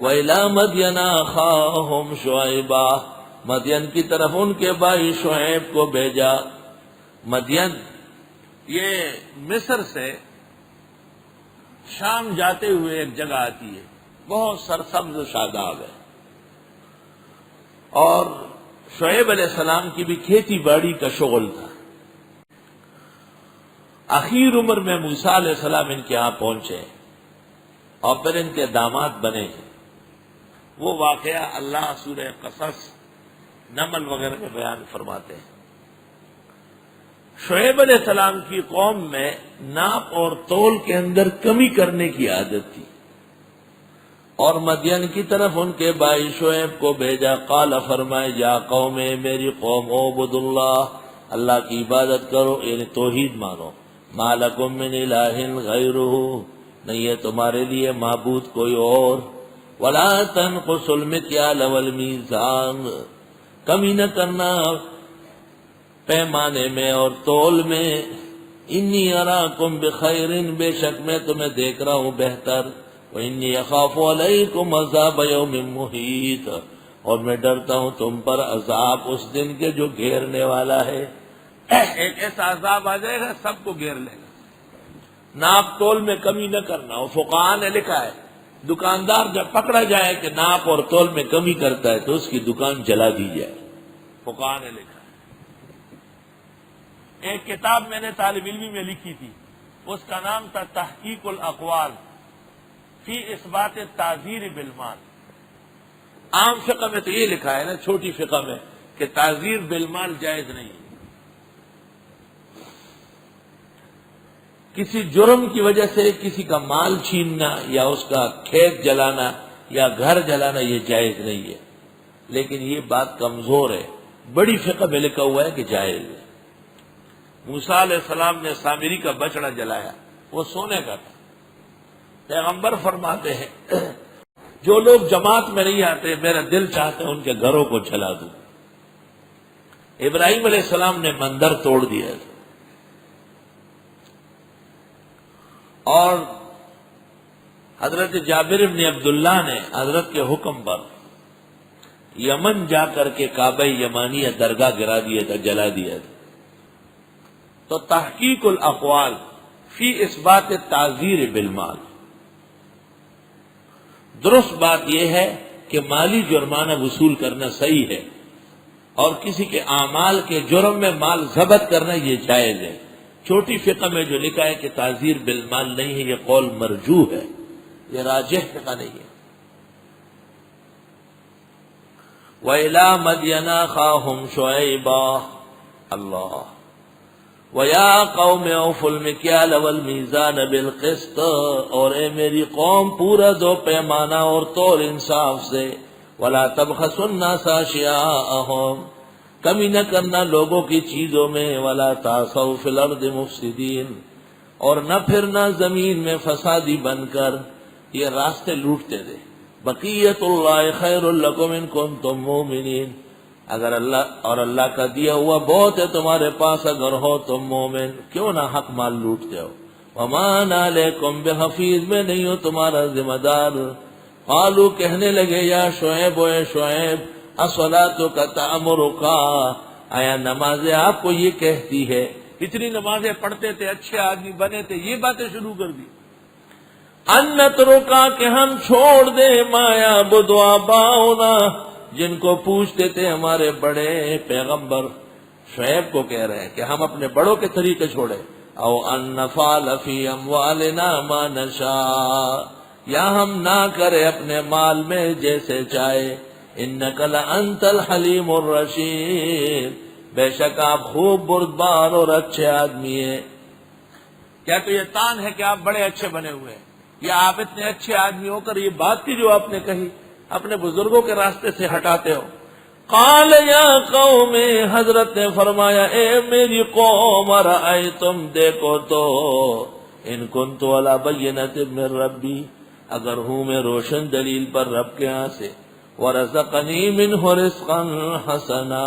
وَإِلَىٰ مَدْيَنَ أَخَاهُمْ شُعَيْبًا، مدین کی طرف ان کے بھائی شعیب کو بھیجا۔ مدین یہ مصر سے شام جاتے ہوئے ایک جگہ آتی ہے، بہت سرسبز و شاداب ہے، اور شعیب علیہ السلام کی بھی کھیتی باڑی کا شغل تھا۔ آخر عمر میں موسیٰ علیہ السلام ان کے ہاں پہنچے اور پھر ان کے داماد بنے۔ وہ واقعہ اللہ سورہ قصص، نمل وغیرہ میں بیان فرماتے ہیں۔ شعیب علیہ السلام کی قوم میں ناپ اور تول کے اندر کمی کرنے کی عادت تھی، اور مدین کی طرف ان کے بھائی شعیب کو بھیجا۔ قال، فرمائے، یا قوم، میری قوم، اعبدوا اللہ، اللہ کی عبادت کرو، یعنی توحید مانو۔ ما لکم من الہ غیرہ، نہیں ہے تمہارے لیے معبود کوئی اور۔ ولا تنقصوا المکیال والمیزان، کمی نہ کرنا پیمانے میں اور تول میں۔ انی اراکم بخیر، بے شک میں تمہیں دیکھ رہا ہوں بہتر۔ وانی اخاف علیکم عذاب یوم محیط، اور میں ڈرتا ہوں تم پر عذاب اس دن کے جو گھیرنے والا ہے۔ ایک ایسا عذاب آ جائے گا سب کو گھیر لے گا۔ ناپ تول میں کمی نہ کرنا، اور فقہاء نے لکھا ہے دکاندار جب پکڑا جائے کہ ناپ اور تول میں کمی کرتا ہے تو اس کی دکان جلا دی جائے، فقہاء نے لکھا ہے۔ ایک کتاب میں نے طالب علمی میں لکھی تھی، اس کا نام تھا تحقیق الاقوال فی اثبات التعذیر بالمال۔ عام فقہ میں تو یہ لکھا ہے نا، چھوٹی فقہ میں، کہ تعذیر بالمال جائز نہیں ہے۔ کسی جرم کی وجہ سے کسی کا مال چھیننا یا اس کا کھیت جلانا یا گھر جلانا یہ جائز نہیں ہے، لیکن یہ بات کمزور ہے۔ بڑی فقہ میں لکھا ہوا ہے کہ جائز ہے۔ موسیٰ علیہ السلام نے سامری کا بچڑا جلایا، وہ سونے کا تھا۔ پیغمبر فرماتے ہیں جو لوگ جماعت میں نہیں آتے میرا دل چاہتا ہے ان کے گھروں کو جلا دوں۔ ابراہیم علیہ السلام نے مندر توڑ دیا تھا، اور حضرت جابر بن عبداللہ نے حضرت کے حکم پر یمن جا کر کے کعبہ یمانیہ درگاہ گرا دیا تھا، جلا دیا تھا۔ تو تحقیق الاقوال فی اثبات التعذیر بالمال، درست بات یہ ہے کہ مالی جرمانہ وصول کرنا صحیح ہے، اور کسی کے اعمال کے جرم میں مال ضبط کرنا یہ جائز ہے۔ چھوٹی فقہ میں جو لکھا ہے کہ تعذیر بالمال نہیں ہے، یہ قول مرجوح ہے، یہ راجح فقہ نہیں ہے۔ وَإِلَىٰ مَدْيَنَ أَخَاهُمْ شُعَيْبًا، اللہ، وَيَا قَوْمِ أَوْفُوا الْمِكْيَالَ وَالْمِيزَانَ بِالْقِسْطِ، اور اے میری قوم پورا دو پیمانہ اور تول انصاف سے۔ وَلَا تَبْخَسُوا النَّاسَ أَشْيَاءَهُمْ، کمی نہ کرنا لوگوں کی چیزوں میں۔ وَلَا تَعْثَوْا فِي الْأَرْضِ مُفْسِدِينَ، اور نہ پھرنا زمین میں فسادی بن کر، یہ راستے لوٹتے تھے۔ بقیت اللہ خیر لکم ان کنتم مومنین، اگر اللہ کا دیا ہوا بہت ہے تمہارے پاس اگر ہو تم مومن، کیوں نہ حق مال لوٹتے ہو۔ وما انا علیکم بحفیظ، میں نہیں ہوں تمہارا ذمہ دار۔ قالوا، کہنے لگے، یا شعیب، اے شعیب، الصلاۃ تأمرک، آیا نمازیں آپ کو یہ کہتی ہے؟ اتنی نمازیں پڑھتے تھے، اچھے آدمی بنے تھے، یہ باتیں شروع کر دی۔ ان نترکا، کہ ہم چھوڑ دیں، ما یعبد آباؤنا، جن کو پوچھتے تھے ہمارے بڑے۔ پیغمبر شعیب کو کہہ رہے ہیں کہ ہم اپنے بڑوں کے طریقے چھوڑے۔ او ان نفعل فی اموالنا ما نشاء، یا ہم نہ کرے اپنے مال میں جیسے چاہے۔ انک لانت الحلیم الرشید، بے شک آپ خوب بردبار اور اچھے آدمی ہیں۔ کیا تو یہ تان ہے کہ آپ بڑے اچھے بنے ہوئے ہیں، یا آپ اتنے اچھے آدمی ہو کر یہ بات کی جو آپ نے کہی اپنے بزرگوں کے راستے سے ہٹاتے ہو؟ قال یا قوم، حضرت نے فرمایا، اے میری قوم، ارأیتم، دیکھو تو، ان کنت علی بینۃ من ربی، اگر ہوں میں روشن دلیل پر رب کے ہاں سے، ورزقنی منہ رزقا حسنا،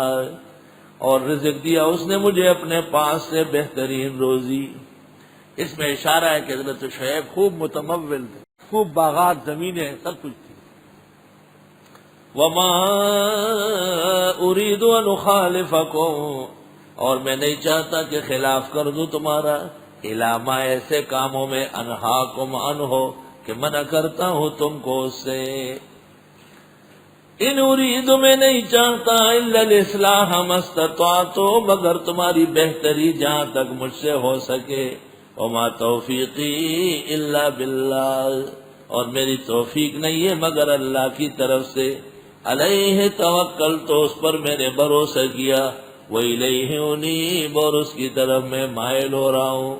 اور رزق دیا اس نے مجھے اپنے پاس سے بہترین روزی۔ اس میں اشارہ ہے کہ حضرت شعیب خوب متمول تھے، خوب باغات، زمینیں، سب کچھ تھی، وما اريد ان اخالفكم، اور میں نہیں چاہتا کہ خلاف کر دوں تمہارا، علامہ ایسے کاموں میں انہاکم عنہ کہ منع کرتا ہوں تم کو اس سے۔ ان اريد میں نہیں چاہتا الا الاصلاح ما استطعت، مگر تمہاری بہتری جہاں تک مجھ سے ہو سکے، وما توفیقی الا باللہ، اور میری توفیق نہیں ہے مگر اللہ کی طرف سے، علیہ توکل، تو اس پر میں نے بھروسہ کیا، وإلیہ انیب، اور اس کی طرف میں مائل ہو رہا ہوں۔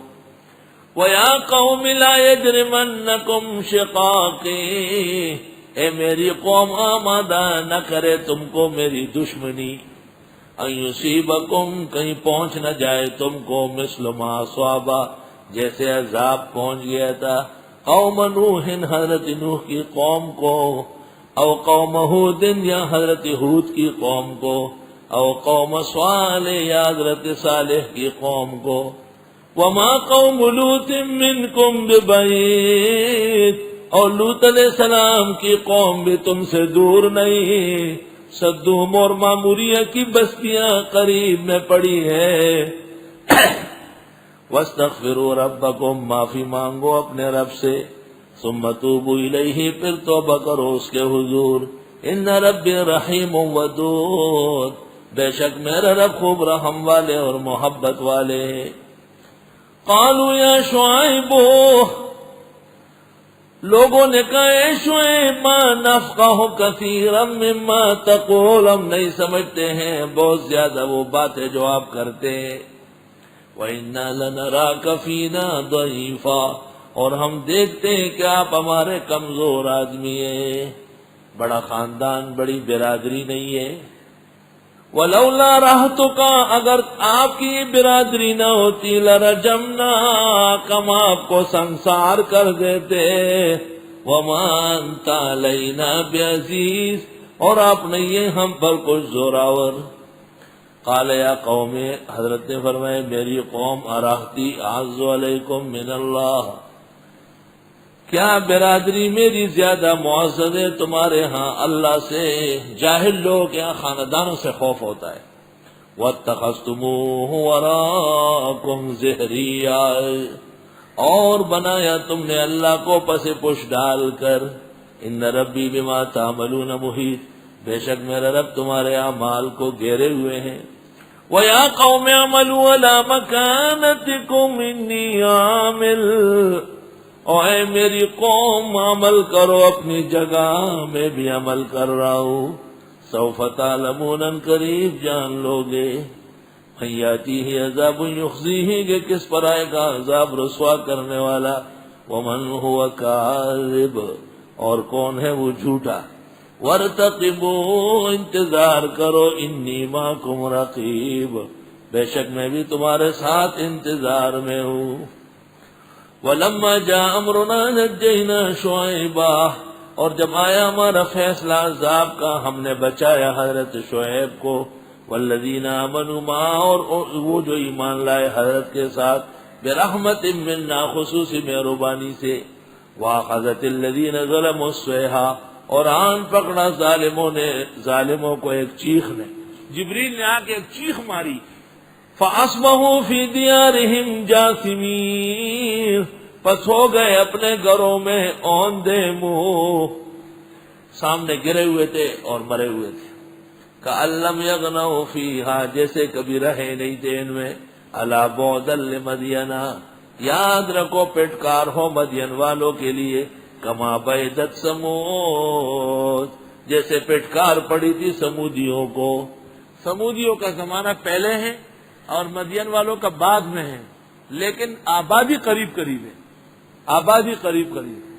وَيَا قَوْمِ لَا يَجْرِمَنَّكُمْ شِقَاقِي، اے میری قوم آمادہ نہ کرے تم کو میری دشمنی، ان یصیبکم، کہیں پہنچ نہ جائے تم کو، مثل ما اصابہ، جیسے عذاب پہنچ گیا تھا قوم نوح، حضرت نوح کی قوم کو، او قوم ہود، یا حضرت ہود کی قوم کو، او قوم صالح، یا حضرت صالح کی قوم کو، وما قوم لوط منکم ببعید، اور لوط علیہ السلام کی قوم بھی تم سے دور نہیں، صدوم اور معموریہ کی بستیاں قریب میں پڑی ہیں۔ واستغفروا ربکم، معافی مانگو اپنے رب سے، ثم توبوا الیہ، پھر توبہ کرو اس کے حضور، ان ربی رحیم ودود، بے شک میرا رب خوب رحم والے اور محبت والے۔ قالوا یا شعیب، لوگوں نے کہا اے شعیب، ما نفقہ کثیرا مما تقول، ہم نہیں سمجھتے ہیں بہت زیادہ وہ باتیں جو آپ کرتے ہیں، وَإِنَّا لَنَرَاكَ فِينَا ضَعِيفًا، اور ہم دیکھتے ہیں کہ آپ ہمارے کمزور آدمی ہیں، بڑا خاندان بڑی برادری نہیں ہے۔ وَلَوْلَا رَحْتُكَ، اگر آپ کی برادری نہ ہوتی، لَرَجَمْنَاكَ، ہم آپ کو سنسار کر دیتے، وَمَا أَنْتَ عَلَيْنَا بِعَزِيزٍ، اور آپ نہیں ہیں ہم پر کچھ زوراور۔ قال یا قوم، حضرت نے فرمائے میری قوم، اراحتی اعز علیکم من اللہ، کیا برادری میری زیادہ معزز ہے تمہارے ہاں اللہ سے؟ جاہل لوگ یہاں خاندانوں سے خوف ہوتا ہے۔ وَاتَّخَذْتُمُوهُ وَرَاءَكُمْ ظِهْرِيًّا، اور بنایا تم نے اللہ کو پس پش ڈال کر، ان ربی بما تعملون محیط، بے شک میرا رب تمہارے اعمال کو گھیرے ہوئے ہیں۔ وَيَا قَوْمِ اعْمَلُوا عَلَىٰ مَكَانَتِكُمْ إِنِّي عَامِلٌ، اور اے میری قوم عمل کرو اپنی جگہ، میں بھی عمل کر رہا ہوں، سوف تعلمون، قریب جان لوگے، من یاتیہ عذاب یخزیہ، کہ کس پر آئے گا عذاب رسوا کرنے والا، ومن هو کاذب، اور کون ہے وہ جھوٹا، وارتقبوا، انتظار کرو، انی معکم رقیب، بے شک میں بھی تمہارے ساتھ انتظار میں ہوں۔ وَلَمَّا جَاءَ أَمْرُنَا نَجَّيْنَا شُعَيْبًا، اور جب آیا ہمارا فیصلہ عذاب کا، ہم نے بچایا حضرت شعیب کو، وَالَّذِينَ آمَنُوا مَعَهُ، اور وہ جو ایمان لائے حضرت کے ساتھ، بِرَحْمَةٍ مِّنَّا، خصوصی مہربانی سے، وَأَخَذَتِ الَّذِينَ ظَلَمُوا الصَّيْحَةُ، اور آن پکڑا ظالموں کو ایک چیخ نے، جبریل نے آ کے ایک چیخ ماری، فَأَصْبَحُوا فِي دِيَارِهِمْ جَاثِمِينَ، پس ہو گئے اپنے گھروں میں اوندے منہ، سامنے گرے ہوئے تھے اور مرے ہوئے تھے، كَأَن لَّمْ يَغْنَوْا فِيهَا، جیسے کبھی رہے نہیں تھے ان میں، أَلَا بُعْدًا لِّمَدْيَنَ، یاد رکھو پٹکار ہو مدین والوں کے لیے، كَمَا بَعِدَتْ ثَمُودُ، جیسے پٹکار پڑی تھی سمودیوں کو۔ سمودیوں کا زمانہ پہلے ہے اور مدین والوں کا بعد میں ہے، لیکن آبادی قریب قریب ہے، آبادی قریب قریب ہے۔